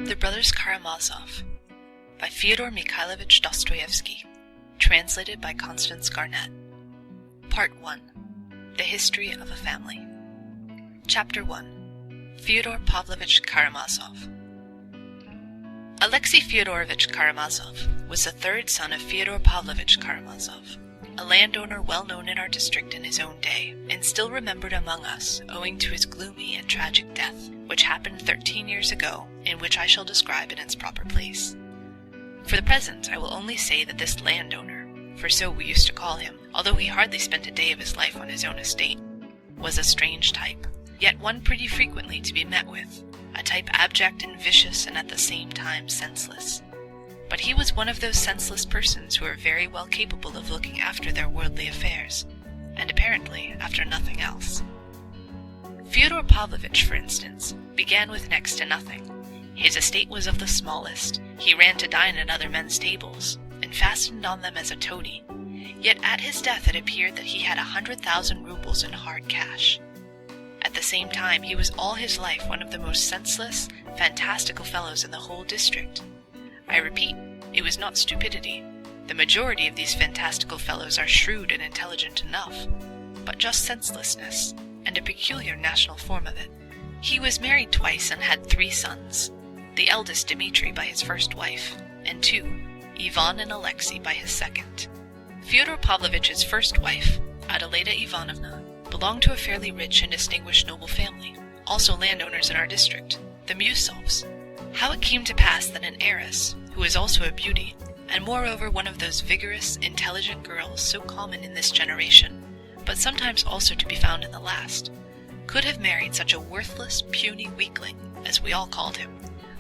The Brothers Karamazov by Fyodor Mikhailovich Dostoyevsky, translated by Constance Garnett. Part 1. The History of a Family. Chapter 1. Fyodor Pavlovich Karamazov. Alexey Fyodorovich Karamazov was the third son of Fyodor Pavlovich Karamazov, a landowner well known in our district in his own day, and still remembered among us owing to his gloomy and tragic death, which happened 13 years ago, in which I shall describe in its proper place. For the present, I will only say that this landowner, for so we used to call him, although he hardly spent a day of his life on his own estate, was a strange type, yet one pretty frequently to be met with, a type abject and vicious and at the same time senseless. But he was one of those senseless persons who are very well capable of looking after their worldly affairs, and apparently after nothing else. Fyodor Pavlovich, for instance, began with next to nothing. His estate was of the smallest. He ran to dine at other men's tables, and fastened on them as a toady. Yet at his death it appeared that he had 100,000 rubles in hard cash. At the same time, he was all his life one of the most senseless, fantastical fellows in the whole district. I repeat, it was not stupidity. The majority of these fantastical fellows are shrewd and intelligent enough, but just senselessness, and a peculiar national form of it. He was married twice and had 3 sons, the eldest Dmitri by his first wife, and 2, Ivan and Alexey by his second. Fyodor Pavlovich's first wife, Adyalda Ivanovna, belonged to a fairly rich and distinguished noble family, also landowners in our district, the Musovs. How it came to pass that an heiress, who was also a beauty, and moreover one of those vigorous, intelligent girls so common in this generation, but sometimes also to be found in the last, could have married such a worthless, puny weakling, as we all called him,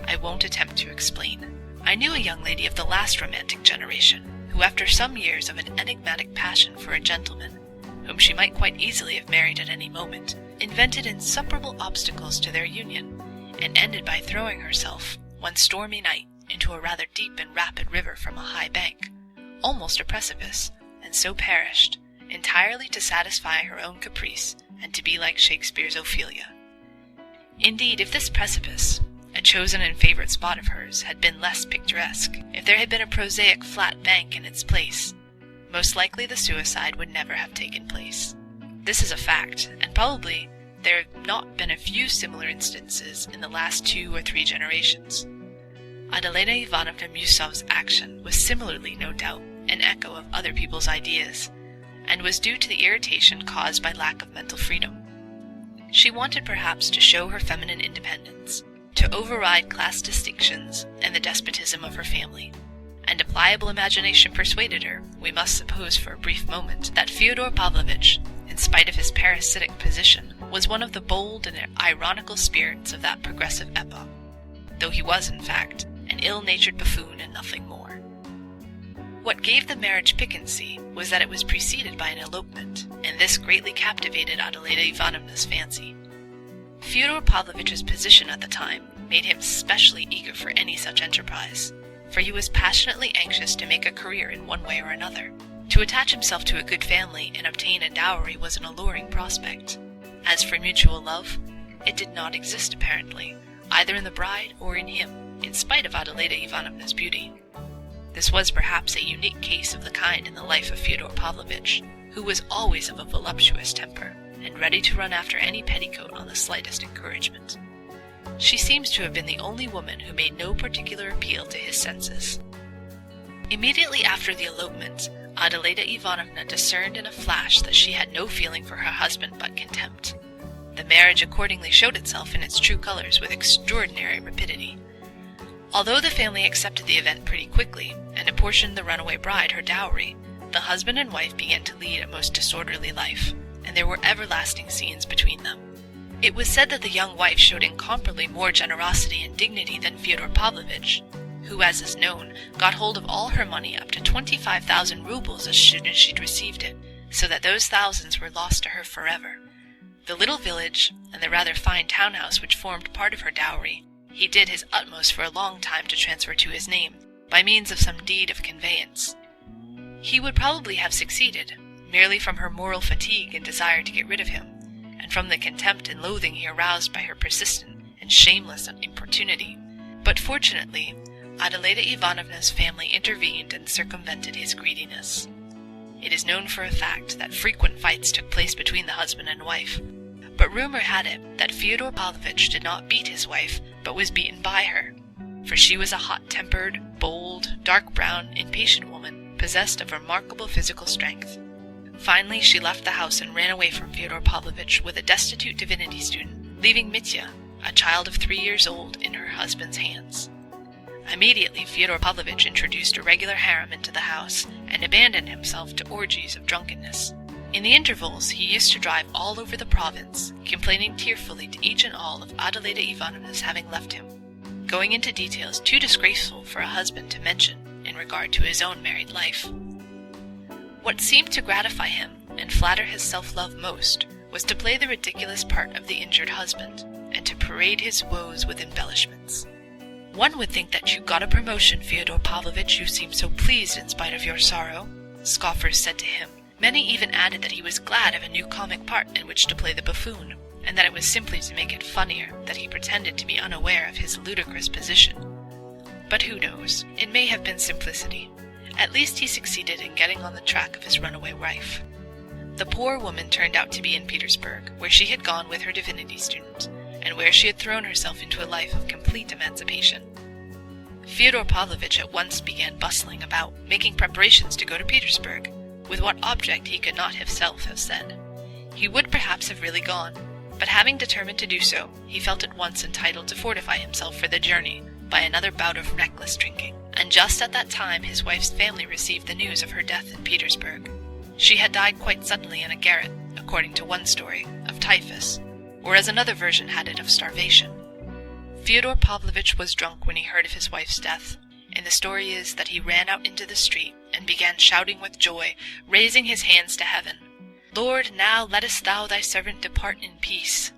I won't attempt to explain. I knew a young lady of the last romantic generation, who after some years of an enigmatic passion for a gentleman, whom she might quite easily have married at any moment, invented insuperable obstacles to their union, and ended by throwing herself, one stormy night, into a rather deep and rapid river from a high bank, almost a precipice, and so perished, entirely to satisfy her own caprice, and to be like Shakespeare's Ophelia. Indeed, if this precipice, a chosen and favorite spot of hers, had been less picturesque, if there had been a prosaic flat bank in its place, most likely the suicide would never have taken place. This is a fact, and probably there have not been a few similar instances in the last 2 or 3 generations. Adyalda Ivanovna Musov's action was similarly, no doubt, an echo of other people's ideas, and was due to the irritation caused by lack of mental freedom. She wanted perhaps to show her feminine independence, to override class distinctions and the despotism of her family, and a pliable imagination persuaded her, we must suppose for a brief moment, that Fyodor Pavlovich, in spite of his parasitic position, was one of the bold and ironical spirits of that progressive epoch, though he was, in fact, an ill-natured buffoon and nothing more. What gave the marriage piquancy was that it was preceded by an elopement, and this greatly captivated Adyalda Ivanovna's fancy. Fyodor Pavlovich's position at the time made him specially eager for any such enterprise, for he was passionately anxious to make a career in one way or another. To attach himself to a good family and obtain a dowry was an alluring prospect. As for mutual love, it did not exist apparently, either in the bride or in him, in spite of Adyalda Ivanovna's beauty. This was perhaps a unique case of the kind in the life of Fyodor Pavlovich, who was always of a voluptuous temper, and ready to run after any petticoat on the slightest encouragement. She seems to have been the only woman who made no particular appeal to his senses. Immediately after the elopement, Adyalda Ivanovna discerned in a flash that she had no feeling for her husband but contempt. The marriage accordingly showed itself in its true colors with extraordinary rapidity. Although the family accepted the event pretty quickly, and apportioned the runaway bride her dowry, the husband and wife began to lead a most disorderly life, and there were everlasting scenes between them. It was said that the young wife showed incomparably more generosity and dignity than Fyodor Pavlovich, who, as is known, got hold of all her money up to 25,000 rubles as soon as she'd received it, so that those thousands were lost to her forever. The little village, and the rather fine townhouse which formed part of her dowry, he did his utmost for a long time to transfer to his name, by means of some deed of conveyance. He would probably have succeeded, merely from her moral fatigue and desire to get rid of him, and from the contempt and loathing he aroused by her persistent and shameless importunity, But fortunately, Adeleda Ivanovna's family intervened and circumvented his greediness. It is known for a fact that frequent fights took place between the husband and wife, but rumor had it that Fyodor Pavlovich did not beat his wife, but was beaten by her, for she was a hot-tempered, bold, dark brown, impatient woman, possessed of remarkable physical strength. Finally, she left the house and ran away from Fyodor Pavlovich with a destitute divinity student, leaving Mitya, a child of 3 years old, in her husband's hands. Immediately, Fyodor Pavlovich introduced a regular harem into the house and abandoned himself to orgies of drunkenness. In the intervals, he used to drive all over the province, complaining tearfully to each and all of Adeleda Ivanovna's having left him, going into details too disgraceful for a husband to mention in regard to his own married life. What seemed to gratify him and flatter his self-love most was to play the ridiculous part of the injured husband, and to parade his woes with embellishments. "One would think that you got a promotion, Fyodor Pavlovich, you seem so pleased in spite of your sorrow," scoffers said to him. Many even added that he was glad of a new comic part in which to play the buffoon, and that it was simply to make it funnier that he pretended to be unaware of his ludicrous position. But who knows, it may have been simplicity. At least he succeeded in getting on the track of his runaway wife. The poor woman turned out to be in Petersburg, where she had gone with her divinity student, and where she had thrown herself into a life of complete emancipation. Fyodor Pavlovich at once began bustling about, making preparations to go to Petersburg, with what object he could not himself have said. He would perhaps have really gone, but having determined to do so, he felt at once entitled to fortify himself for the journey by another bout of reckless drinking. And just at that time his wife's family received the news of her death in Petersburg. She had died quite suddenly in a garret, according to one story, of typhus, or as another version had it, of starvation. Fyodor Pavlovich was drunk when he heard of his wife's death, and the story is that he ran out into the street and began shouting with joy, raising his hands to heaven, "Lord, now lettest thou thy servant depart in peace."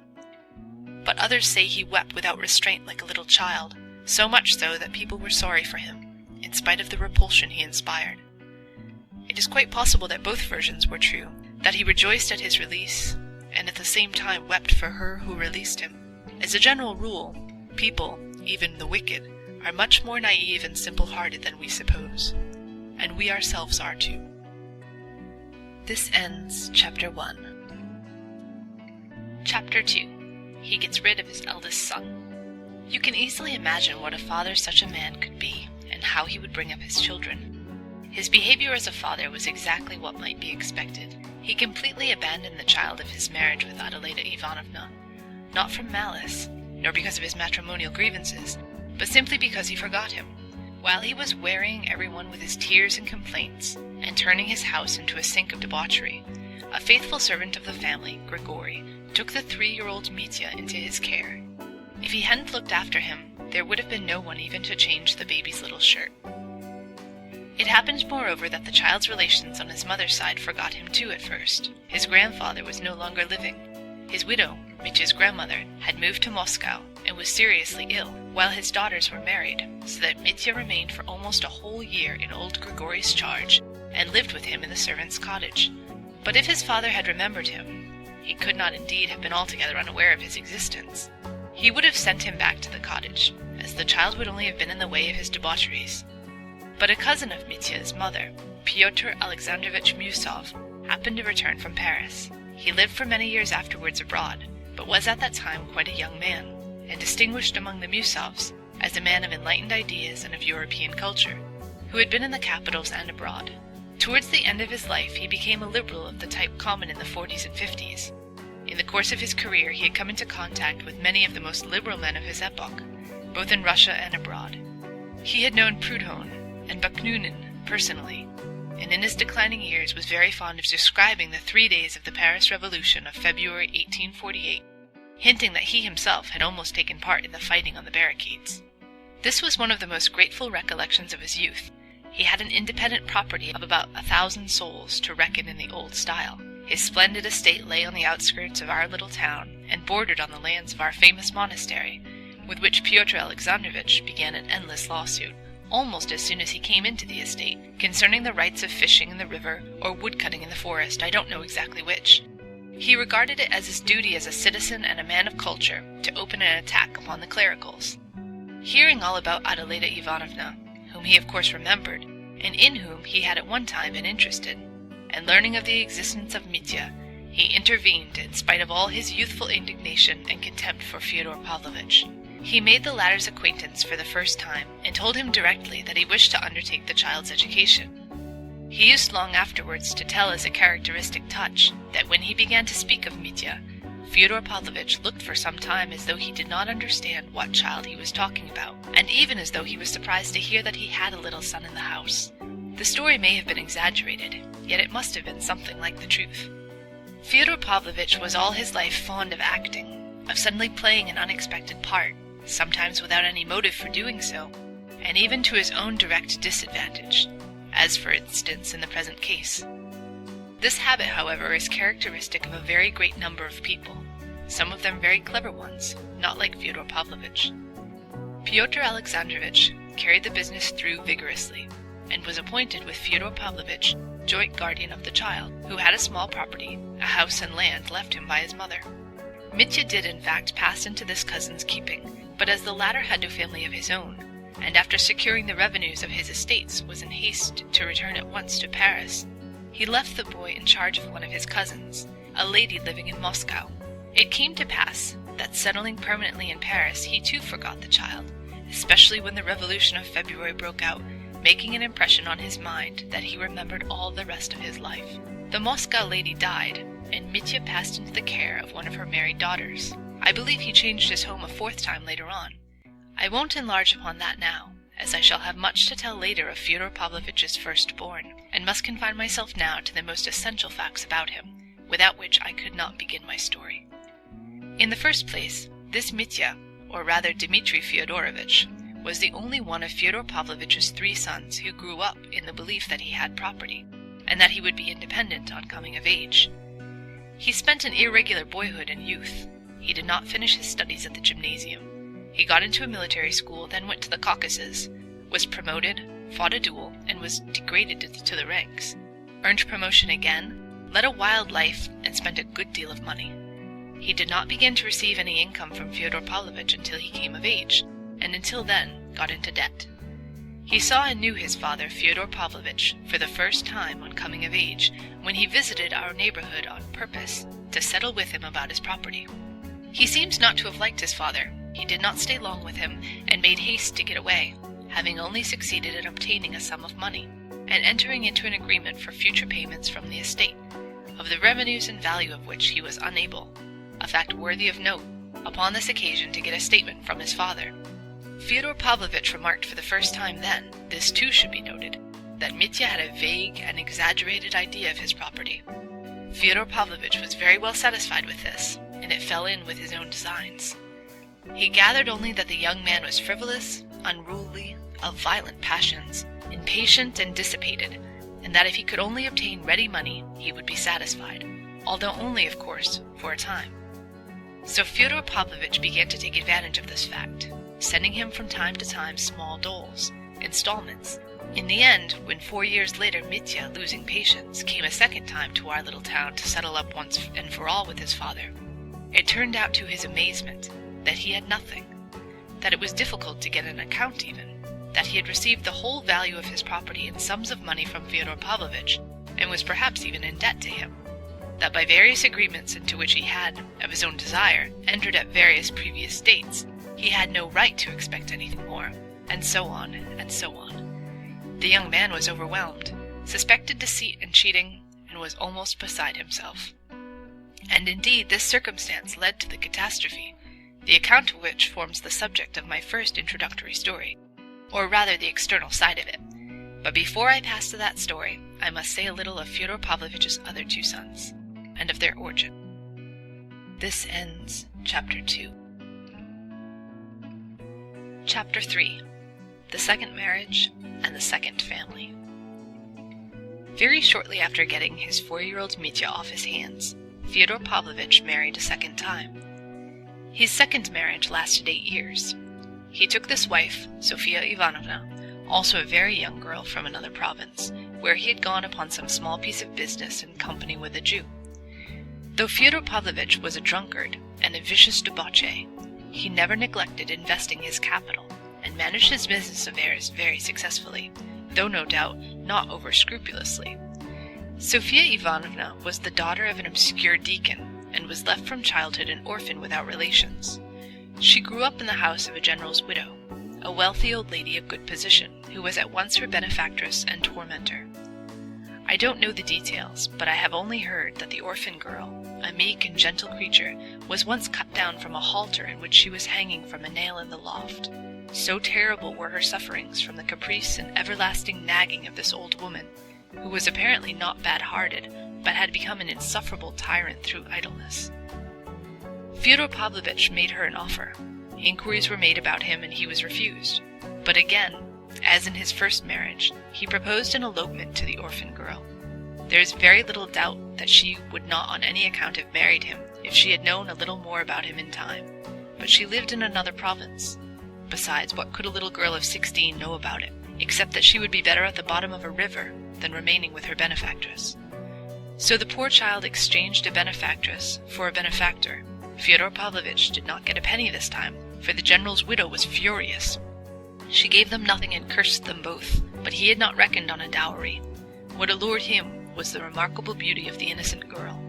But others say he wept without restraint like a little child, so much so that people were sorry for him, in spite of the repulsion he inspired. It is quite possible that both versions were true, that he rejoiced at his release, and at the same time wept for her who released him. As a general rule, people, even the wicked, are much more naive and simple-hearted than we suppose, and we ourselves are too. This ends Chapter 1. Chapter 2. He gets rid of his eldest son. You can easily imagine what a father such a man could be, and how he would bring up his children. His behavior as a father was exactly what might be expected. He completely abandoned the child of his marriage with Adeleda Ivanovna, not from malice, nor because of his matrimonial grievances, but simply because he forgot him. While he was wearying everyone with his tears and complaints, and turning his house into a sink of debauchery, a faithful servant of the family, Grigory, took the 3-year-old Mitya into his care. If he hadn't looked after him, there would have been no one even to change the baby's little shirt. It happened, moreover, that the child's relations on his mother's side forgot him too at first. His grandfather was no longer living. His widow, Mitya's grandmother, had moved to Moscow and was seriously ill, while his daughters were married, so that Mitya remained for almost a whole year in old Grigory's charge, and lived with him in the servants' cottage. But if his father had remembered him, he could not indeed have been altogether unaware of his existence. He would have sent him back to the cottage, as the child would only have been in the way of his debaucheries. But a cousin of Mitya's mother, Pyotr Alexandrovich Musov, happened to return from Paris. He lived for many years afterwards abroad, but was at that time quite a young man, and distinguished among the Musovs as a man of enlightened ideas and of European culture, who had been in the capitals and abroad. Towards the end of his life he became a liberal of the type common in the 40s and 50s. In the course of his career he had come into contact with many of the most liberal men of his epoch, both in Russia and abroad. He had known Proudhon and Bakunin personally, and in his declining years was very fond of describing the 3 days of the Paris Revolution of February 1848, hinting that he himself had almost taken part in the fighting on the barricades. This was one of the most grateful recollections of his youth. He had an independent property of about 1,000 souls, to reckon in the old style. His splendid estate lay on the outskirts of our little town, and bordered on the lands of our famous monastery, with which Pyotr Alexandrovich began an endless lawsuit, almost as soon as he came into the estate, concerning the rights of fishing in the river or woodcutting in the forest, I don't know exactly which. He regarded it as his duty as a citizen and a man of culture to open an attack upon the clericals. Hearing all about Adelita Ivanovna, whom he of course remembered, and in whom he had at one time been interested, and learning of the existence of Mitya, he intervened in spite of all his youthful indignation and contempt for Fyodor Pavlovitch. He made the latter's acquaintance for the first time, and told him directly that he wished to undertake the child's education. He used long afterwards to tell as a characteristic touch that when he began to speak of Mitya, Fyodor Pavlovitch looked for some time as though he did not understand what child he was talking about, and even as though he was surprised to hear that he had a little son in the house. The story may have been exaggerated, yet it must have been something like the truth. Fyodor Pavlovitch was all his life fond of acting, of suddenly playing an unexpected part, sometimes without any motive for doing so, and even to his own direct disadvantage, as for instance in the present case. This habit, however, is characteristic of a very great number of people, some of them very clever ones, not like Fyodor Pavlovitch. Pyotr Alexandrovich carried the business through vigorously, and was appointed with Fyodor Pavlovitch joint guardian of the child, who had a small property, a house and land left him by his mother. Mitya did in fact pass into this cousin's keeping, but as the latter had no family of his own, and after securing the revenues of his estates was in haste to return at once to Paris, he left the boy in charge of one of his cousins, a lady living in Moscow. It came to pass that settling permanently in Paris he too forgot the child, especially when the Revolution of February broke out, making an impression on his mind that he remembered all the rest of his life. The Moscow lady died, and Mitya passed into the care of one of her married daughters. I believe he changed his home a fourth time later on. I won't enlarge upon that now, as I shall have much to tell later of Fyodor Pavlovitch's firstborn, and must confine myself now to the most essential facts about him, without which I could not begin my story. In the first place, this Mitya, or rather Dmitri Fyodorovitch, was the only one of Fyodor Pavlovitch's 3 sons who grew up in the belief that he had property, and that he would be independent on coming of age. He spent an irregular boyhood and youth. He did not finish his studies at the gymnasium. He got into a military school, then went to the Caucasus, was promoted, fought a duel, and was degraded to the ranks, earned promotion again, led a wild life, and spent a good deal of money. He did not begin to receive any income from Fyodor Pavlovitch until he came of age, and until then got into debt. He saw and knew his father, Fyodor Pavlovitch, for the first time on coming of age, when he visited our neighborhood on purpose to settle with him about his property. He seems not to have liked his father. He did not stay long with him, and made haste to get away, having only succeeded in obtaining a sum of money, and entering into an agreement for future payments from the estate, of the revenues and value of which he was unable, a fact worthy of note, upon this occasion to get a statement from his father. Fyodor Pavlovitch remarked for the first time then, this too should be noted, that Mitya had a vague and exaggerated idea of his property. Fyodor Pavlovitch was very well satisfied with this, and it fell in with his own designs. He gathered only that the young man was frivolous, unruly, of violent passions, impatient and dissipated, and that if he could only obtain ready money he would be satisfied, although only, of course, for a time. So Fyodor Pavlovitch began to take advantage of this fact, sending him from time to time small doles, installments. In the end, when 4 years later Mitya, losing patience, came a second time to our little town to settle up once and for all with his father, it turned out to his amazement that he had nothing, that it was difficult to get an account even, that he had received the whole value of his property in sums of money from Fyodor Pavlovitch, and was perhaps even in debt to him, that by various agreements into which he had, of his own desire, entered at various previous dates, he had no right to expect anything more, and so on, and so on. The young man was overwhelmed, suspected deceit and cheating, and was almost beside himself. And indeed this circumstance led to the catastrophe, the account of which forms the subject of my first introductory story, or rather the external side of it. But before I pass to that story, I must say a little of Fyodor Pavlovitch's other 2 sons, and of their origin. This ends Chapter 2. Chapter 3. The Second Marriage and the Second Family. Very shortly after getting his 4-year-old Mitya off his hands, Fyodor Pavlovitch married a second time. His second marriage lasted 8 years. He took this wife, Sofia Ivanovna, also a very young girl from another province, where he had gone upon some small piece of business in company with a Jew. Though Fyodor Pavlovitch was a drunkard and a vicious debauchee, he never neglected investing his capital, and managed his business affairs very successfully, though no doubt not over-scrupulously. Sofia Ivanovna was the daughter of an obscure deacon, and was left from childhood an orphan without relations. She grew up in the house of a general's widow, a wealthy old lady of good position, who was at once her benefactress and tormentor. I don't know the details, but I have only heard that the orphan girl, a meek and gentle creature, was once cut down from a halter in which she was hanging from a nail in the loft. So terrible were her sufferings from the caprice and everlasting nagging of this old woman, who was apparently not bad-hearted, but had become an insufferable tyrant through idleness. Fyodor Pavlovitch made her an offer. Inquiries were made about him and he was refused. But again, as in his first marriage, he proposed an elopement to the orphan girl. There is very little doubt that she would not on any account have married him if she had known a little more about him in time, but she lived in another province. Besides, what could a little girl of 16 know about it, except that she would be better at the bottom of a river than remaining with her benefactress? So the poor child exchanged a benefactress for a benefactor. Fyodor Pavlovitch did not get a penny this time, for the general's widow was furious. She gave them nothing and cursed them both, but he had not reckoned on a dowry. What allured him was the remarkable beauty of the innocent girl.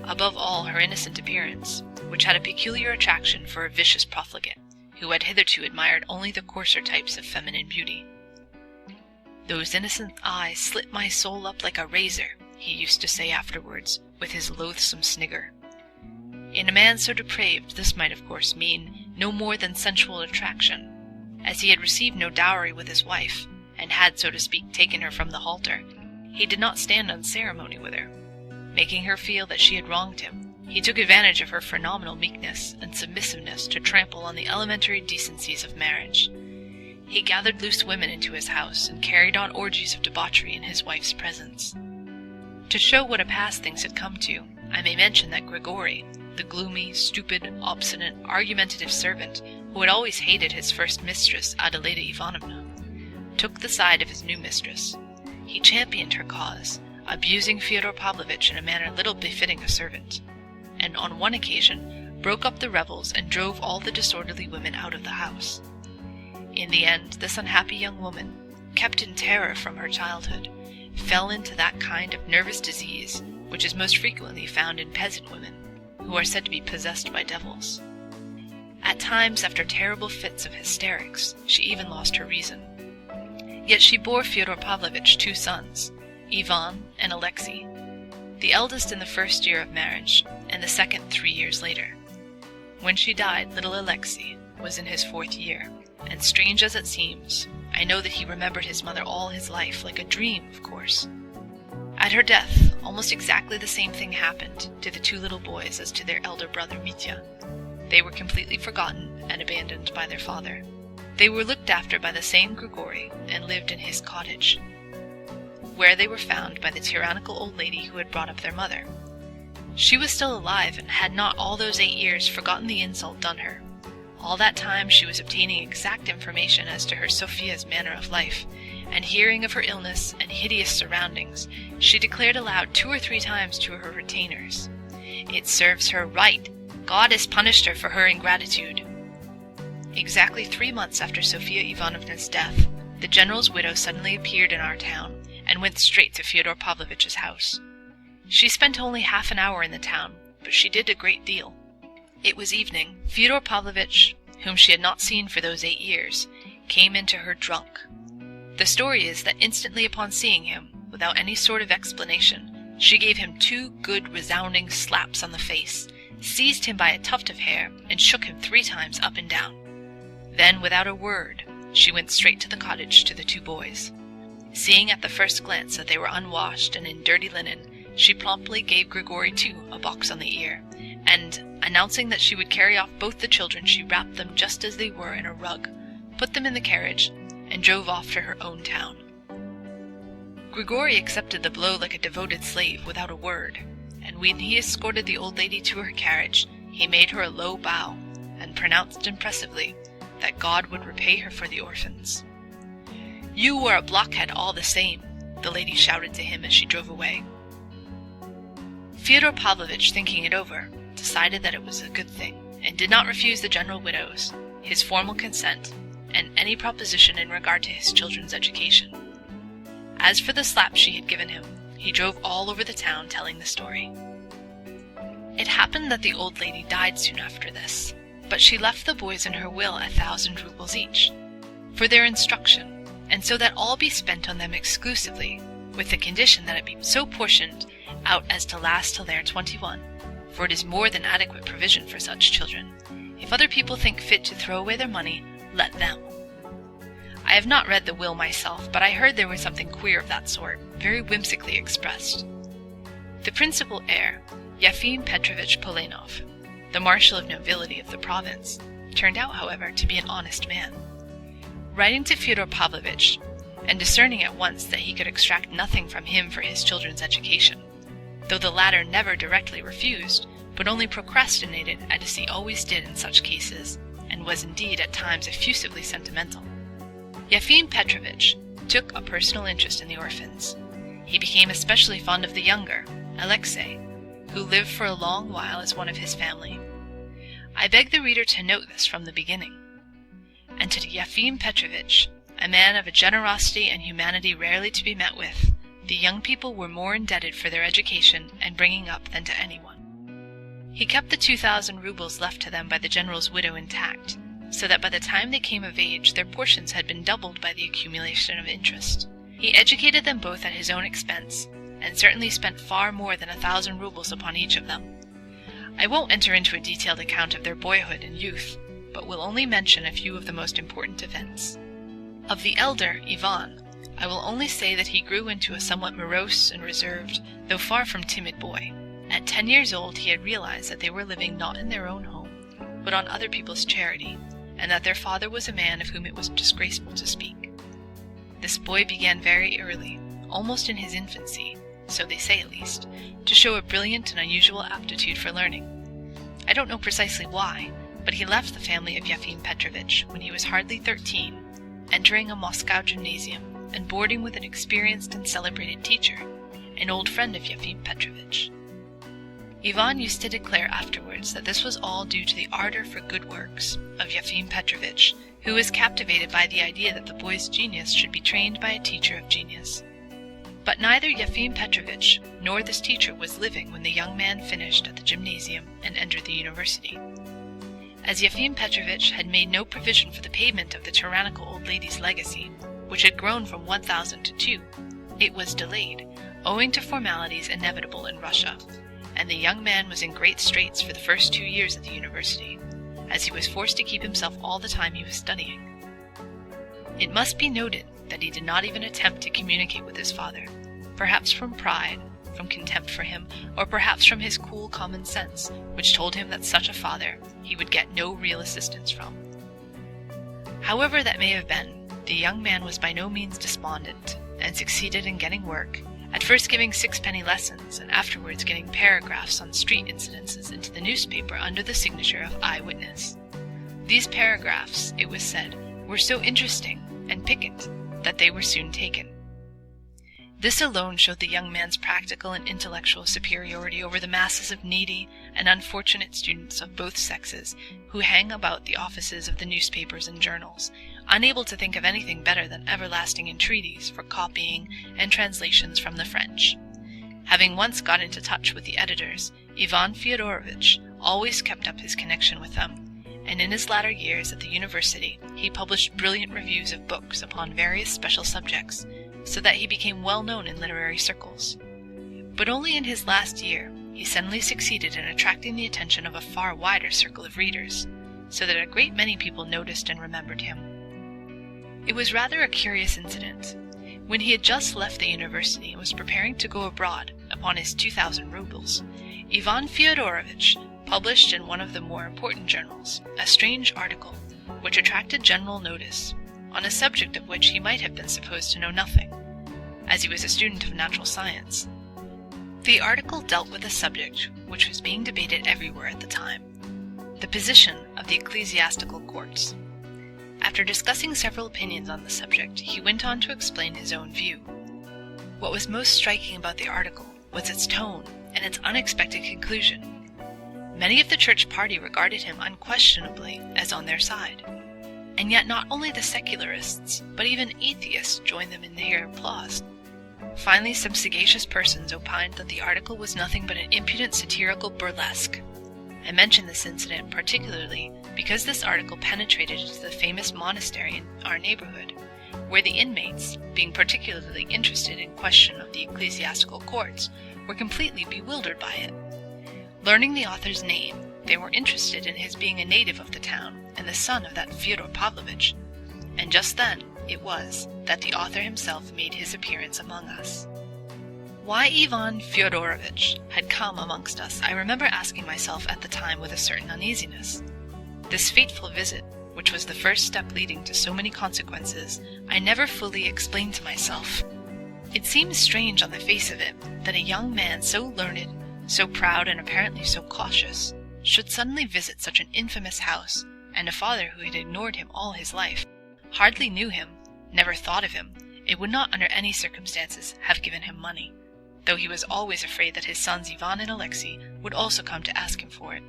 Above all, her innocent appearance, which had a peculiar attraction for a vicious profligate, who had hitherto admired only the coarser types of feminine beauty. "Those innocent eyes slit my soul up like a razor," he used to say afterwards, with his loathsome snigger. In a man so depraved, this might of course mean no more than sensual attraction. As he had received no dowry with his wife, and had, so to speak, taken her from the halter, he did not stand on ceremony with her. Making her feel that she had wronged him, he took advantage of her phenomenal meekness and submissiveness to trample on the elementary decencies of marriage. He gathered loose women into his house and carried on orgies of debauchery in his wife's presence. To show what a pass things had come to, I may mention that Grigory, the gloomy, stupid, obstinate, argumentative servant who had always hated his first mistress, Adeleda Ivanovna, took the side of his new mistress. He championed her cause, abusing Fyodor Pavlovitch in a manner little befitting a servant, and on one occasion broke up the revels and drove all the disorderly women out of the house. In the end, this unhappy young woman, kept in terror from her childhood, fell into that kind of nervous disease which is most frequently found in peasant women, who are said to be possessed by devils. At times, after terrible fits of hysterics, she even lost her reason. Yet she bore Fyodor Pavlovitch 2 sons, Ivan and Alexey, the eldest in the first year of marriage, and the second 3 years later. When she died, little Alexey was in his 4th year, and strange as it seems, I know that he remembered his mother all his life, like a dream, of course. At her death, almost exactly the same thing happened to the 2 little boys as to their elder brother Mitya. They were completely forgotten and abandoned by their father. They were looked after by the same Grigory and lived in his cottage, where they were found by the tyrannical old lady who had brought up their mother. She was still alive and had not all those 8 years forgotten the insult done her. All that time she was obtaining exact information as to her Sophia's manner of life, and hearing of her illness and hideous surroundings, she declared aloud 2 or 3 times to her retainers, "It serves her right. God has punished her for her ingratitude." Exactly 3 months after Sofia Ivanovna's death, the general's widow suddenly appeared in our town, and went straight to Fyodor Pavlovitch's house. She spent only half an hour in the town, but she did a great deal. It was evening. Fyodor Pavlovitch, whom she had not seen for those 8 years, came into her drunk. The story is that instantly upon seeing him, without any sort of explanation, she gave him 2 good resounding slaps on the face, seized him by a tuft of hair, and shook him 3 times up and down. Then, without a word, she went straight to the cottage to the 2 boys. Seeing at the first glance that they were unwashed and in dirty linen, she promptly gave Grigory too a box on the ear, and, announcing that she would carry off both the children, she wrapped them just as they were in a rug, put them in the carriage, and drove off to her own town. Grigory accepted the blow like a devoted slave without a word, and when he escorted the old lady to her carriage, he made her a low bow, and pronounced impressively that God would repay her for the orphans. "You were a blockhead all the same," the lady shouted to him as she drove away. Fyodor Pavlovitch, thinking it over, decided that it was a good thing, and did not refuse the general widow's his formal consent, and any proposition in regard to his children's education. As for the slap she had given him, he drove all over the town telling the story. It happened that the old lady died soon after this, but she left the boys in her will 1,000 rubles each, for their instruction, and so that all be spent on them exclusively, with the condition that it be so portioned out as to last till they are 21, for it is more than adequate provision for such children. If other people think fit to throw away their money, let them. I have not read the will myself, but I heard there was something queer of that sort, very whimsically expressed. The principal heir, Yefim Petrovich Polenov, the marshal of nobility of the province, turned out, however, to be an honest man. Writing to Fyodor Pavlovich, and discerning at once that he could extract nothing from him for his children's education, though the latter never directly refused, but only procrastinated, as he always did in such cases, and was indeed at times effusively sentimental, Yefim Petrovich took a personal interest in the orphans. He became especially fond of the younger, Alexey, who lived for a long while as one of his family. I beg the reader to note this from the beginning. And to Yefim Petrovich, a man of a generosity and humanity rarely to be met with, the young people were more indebted for their education and bringing up than to anyone. He kept the 2,000 rubles left to them by the general's widow intact, so that by the time they came of age their portions had been doubled by the accumulation of interest. He educated them both at his own expense, and certainly spent far more than 1,000 rubles upon each of them. I won't enter into a detailed account of their boyhood and youth, but will only mention a few of the most important events. Of the elder, Ivan, I will only say that he grew into a somewhat morose and reserved, though far from timid boy. At 10 years old he had realized that they were living not in their own home, but on other people's charity, and that their father was a man of whom it was disgraceful to speak. This boy began very early, almost in his infancy, so they say at least, to show a brilliant and unusual aptitude for learning. I don't know precisely why, but he left the family of Yefim Petrovich when he was hardly 13, entering a Moscow gymnasium and boarding with an experienced and celebrated teacher, an old friend of Yefim Petrovich. Ivan used to declare afterwards that this was all due to the ardor for good works of Yefim Petrovich, who was captivated by the idea that the boy's genius should be trained by a teacher of genius. But neither Yefim Petrovich nor this teacher was living when the young man finished at the gymnasium and entered the university. As Yefim Petrovich had made no provision for the payment of the tyrannical old lady's legacy, which had grown from 1,000 to 2, it was delayed, owing to formalities inevitable in Russia, and the young man was in great straits for the first 2 years at the university, as he was forced to keep himself all the time he was studying. It must be noted that he did not even attempt to communicate with his father, perhaps from pride, from contempt for him, or perhaps from his cool common sense, which told him that such a father he would get no real assistance from. However that may have been, the young man was by no means despondent, and succeeded in getting work, at first giving sixpenny lessons, and afterwards getting paragraphs on street incidences into the newspaper under the signature of eyewitness. These paragraphs, it was said, were so interesting and piquant that they were soon taken. This alone showed the young man's practical and intellectual superiority over the masses of needy and unfortunate students of both sexes who hang about the offices of the newspapers and journals, unable to think of anything better than everlasting entreaties for copying and translations from the French. Having once got into touch with the editors, Ivan Fyodorovich always kept up his connection with them, and in his latter years at the university he published brilliant reviews of books upon various special subjects, so that he became well known in literary circles. But only in his last year he suddenly succeeded in attracting the attention of a far wider circle of readers, so that a great many people noticed and remembered him. It was rather a curious incident. When he had just left the university and was preparing to go abroad upon his 2,000 rubles, Ivan Fyodorovich published in one of the more important journals a strange article which attracted general notice, on a subject of which he might have been supposed to know nothing, as he was a student of natural science. The article dealt with a subject which was being debated everywhere at the time, the position of the ecclesiastical courts. After discussing several opinions on the subject, he went on to explain his own view. What was most striking about the article was its tone and its unexpected conclusion. Many of the church party regarded him unquestionably as on their side, and yet not only the secularists, but even atheists joined them in their applause. Finally, some sagacious persons opined that the article was nothing but an impudent satirical burlesque. I mention this incident particularly because this article penetrated into the famous monastery in our neighborhood, where the inmates, being particularly interested in question of the ecclesiastical courts, were completely bewildered by it. Learning the author's name, they were interested in his being a native of the town and the son of that Fyodor Pavlovich, and just then it was that the author himself made his appearance among us. Why Ivan Fyodorovich had come amongst us I remember asking myself at the time with a certain uneasiness. This fateful visit, which was the first step leading to so many consequences, I never fully explained to myself. It seems strange on the face of it that a young man so learned, so proud, and apparently so cautious should suddenly visit such an infamous house, and a father who had ignored him all his life, hardly knew him, never thought of him, and would not under any circumstances have given him money, though he was always afraid that his sons Ivan and Alexey would also come to ask him for it.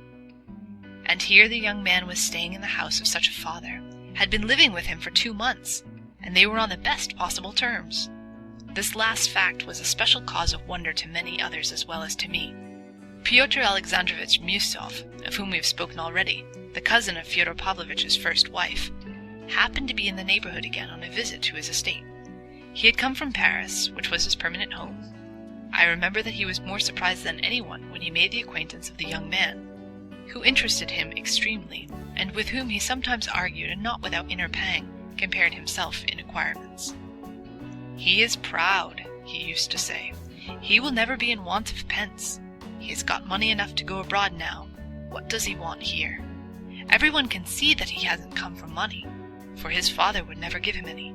And here the young man was staying in the house of such a father, had been living with him for 2 months, and they were on the best possible terms. This last fact was a special cause of wonder to many others as well as to me. Pyotr Alexandrovich Musov, of whom we have spoken already, the cousin of Fyodor Pavlovich's first wife, happened to be in the neighborhood again on a visit to his estate. He had come from Paris, which was his permanent home. I remember that he was more surprised than anyone when he made the acquaintance of the young man, who interested him extremely, and with whom he sometimes argued, and not without inner pang, compared himself in acquirements. "He is proud," he used to say. "He will never be in want of pence. He has got money enough to go abroad now. What does he want here? Everyone can see that he hasn't come from money, for his father would never give him any.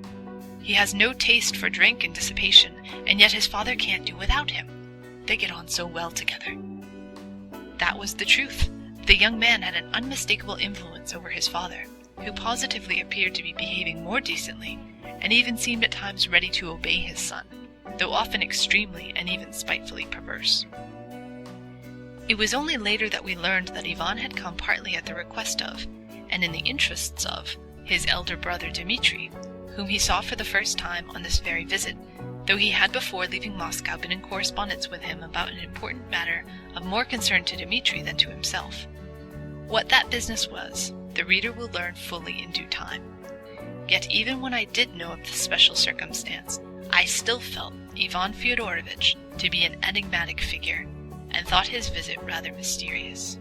He has no taste for drink and dissipation, and yet his father can't do without him. They get on so well together." That was the truth. The young man had an unmistakable influence over his father, who positively appeared to be behaving more decently, and even seemed at times ready to obey his son, though often extremely and even spitefully perverse. It was only later that we learned that Ivan had come partly at the request of, and in the interests of, his elder brother Dmitri, whom he saw for the first time on this very visit, though he had before leaving Moscow been in correspondence with him about an important matter of more concern to Dmitri than to himself. What that business was, the reader will learn fully in due time. Yet even when I did know of this special circumstance, I still felt Ivan Fyodorovich to be an enigmatic figure, and thought his visit rather mysterious.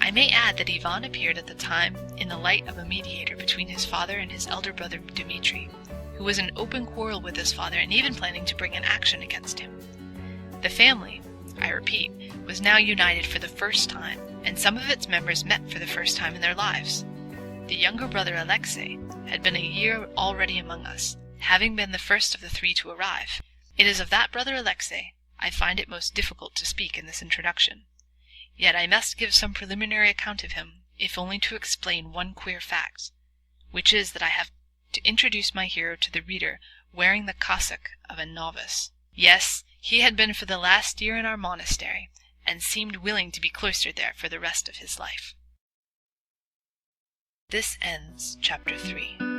I may add that Ivan appeared at the time in the light of a mediator between his father and his elder brother Dmitri, who was in open quarrel with his father and even planning to bring an action against him. The family, I repeat, was now united for the first time, and some of its members met for the first time in their lives. The younger brother Alexey had been a year already among us, having been the first of the 3 to arrive. It is of that brother Alexey I find it most difficult to speak in this introduction. Yet I must give some preliminary account of him, if only to explain one queer fact, which is that I have to introduce my hero to the reader wearing the cassock of a novice. Yes, he had been for the last year in our monastery, and seemed willing to be cloistered there for the rest of his life. This ends Chapter 3.